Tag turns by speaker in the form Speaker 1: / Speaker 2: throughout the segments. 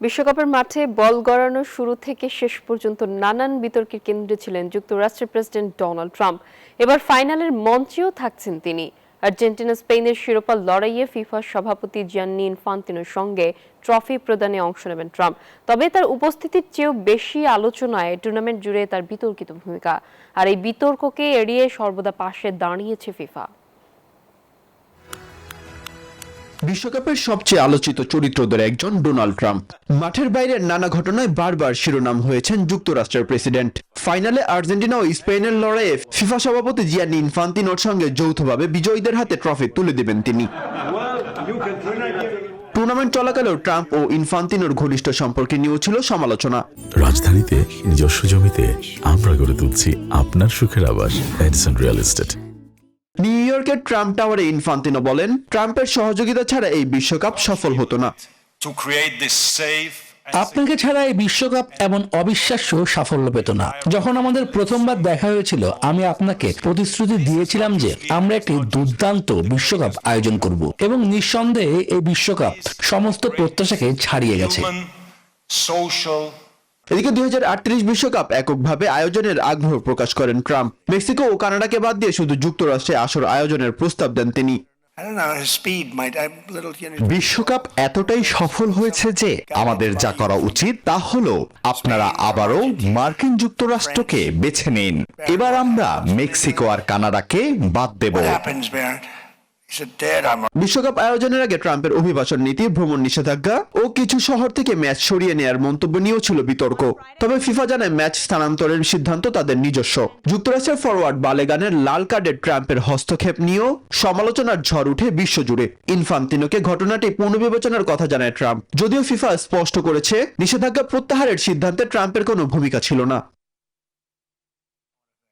Speaker 1: বিশ্বকাপের মাঠে বল গড়ানোর শুরু থেকে শেষ পর্যন্ত নানান বিতর্কের কেন্দ্রে ছিলেন যুক্তরাষ্ট্রের প্রেসিডেন্ট ডোনাল্ড ট্রাম্প। এবার ফাইনালের মঞ্চেও থাকছেন তিনি। আর্জেন্টিনা স্পেনের শিরোপা লড়াইয়ে ফিফা সভাপতি জিয়ান্নি ইনফান্তিনোর সঙ্গে ট্রফি প্রদানে অংশ নেবেন ট্রাম্প। তবে তার উপস্থিতির চেয়েও বেশি আলোচনায় টুর্নামেন্ট জুড়ে তার বিতর্কিত ভূমিকা, আর এই বিতর্ককে এড়িয়ে সর্বদা পাশে দাঁড়িয়েছে ফিফা।
Speaker 2: বিশ্বকাপের সবচেয়ে আলোচিত চরিত্রদের একজন ডোনাল্ড ট্রাম্প। মাঠের বাইরের নানা ঘটনায় বারবার শিরোনাম হয়েছেন যুক্তরাষ্ট্রের প্রেসিডেন্ট। ফাইনালে আর্জেন্টিনা ও স্পেনের লড়াইয়ে ফিফা সভাপতি জিয়ান্নি ইনফান্তিনোর সঙ্গে যৌথভাবে বিজয়ীদের হাতে ট্রফি তুলে দেবেন তিনি। টুর্নামেন্ট চলাকালেও ট্রাম্প ও ইনফান্তিনোর ঘনিষ্ঠ সম্পর্কে নিয়েও ছিল সমালোচনা।
Speaker 3: রাজধানীতে নিজস্ব জমিতে আমরা গড়ে তুলছি আপনার সুখের আবাস, এডিসন রিয়েল এস্টেট।
Speaker 2: নিউ ইয়র্কের ট্রাম্প টাওয়ারে ইনফান্তিনো বলেন, ট্রাম্পের সহযোগিতা ছাড়া এই বিশ্বকাপ সফল হতো না।
Speaker 4: আপনাকে ছাড়া এই বিশ্বকাপ এমন অবিশ্বাস্য সাফল্য পেত না। যখন আমাদের প্রথমবার দেখা হয়েছিল, আমি আপনাকে প্রতিশ্রুতি দিয়েছিলাম যে আমরা একটি দুর্দান্ত বিশ্বকাপ আয়োজন করব, এবং নিঃসন্দেহে এই বিশ্বকাপ সমস্ত প্রত্যাশাকে ছাড়িয়ে গেছে।
Speaker 2: এদিকে 2038 বিশ্বকাপ এককভাবে আয়োজনের আগ্রহ প্রকাশ করেন ট্রাম্প। মেক্সিকো ও কানাডাকে বাদ দিয়ে শুধু যুক্তরাষ্ট্রে আসর আয়োজনের প্রস্তাব দেন তিনি।
Speaker 5: বিশ্বকাপ এতটাই সফল হয়েছে যে আমাদের যা করা উচিত তা হলো আপনারা আবারও মার্কিন যুক্তরাষ্ট্রকে বেছে নিন। এবার আমরা মেক্সিকো আর কানাডাকে বাদ দেব।
Speaker 2: বিশ্বকাপ আয়োজনের আগে ট্রাম্পের অভিবাসন নীতি, ভ্রমণ নিষেধাজ্ঞা ও কিছু শহর থেকে ম্যাচ সরিয়ে নেয়ার মন্তব্য নিয়েও ছিল বিতর্ক। তবে ফিফা জানায় ম্যাচ স্থানান্তরের সিদ্ধান্ত তাদের নিজস্ব। যুক্তরাষ্ট্রের ফরওয়ার্ড বালেগানের লাল কার্ডে ট্রাম্পের হস্তক্ষেপ নিয়েও সমালোচনার ঝড় উঠে বিশ্বজুড়ে। ইনফান্তিনোকে ঘটনাটি পুনর্বিবেচনার কথা জানায় ট্রাম্প, যদিও ফিফা স্পষ্ট করেছে নিষেধাজ্ঞা প্রত্যাহারের সিদ্ধান্তে ট্রাম্পের কোনো ভূমিকা ছিল না।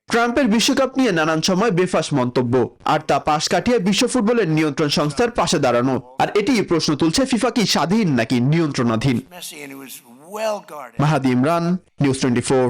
Speaker 2: ট্রাম্পের বিশ্বকাপ নিয়ে নানান সময় বেফাঁস মন্তব্য, আর তা পাশ কাটিয়ে বিশ্ব ফুটবলের নিয়ন্ত্রণ সংস্থার পাশে দাঁড়ানো। আর এটিই প্রশ্ন তুলছে, ফিফা কি স্বাধীন নাকি নিয়ন্ত্রণাধীন? মাহাদি ইমরান, নিউজ 24।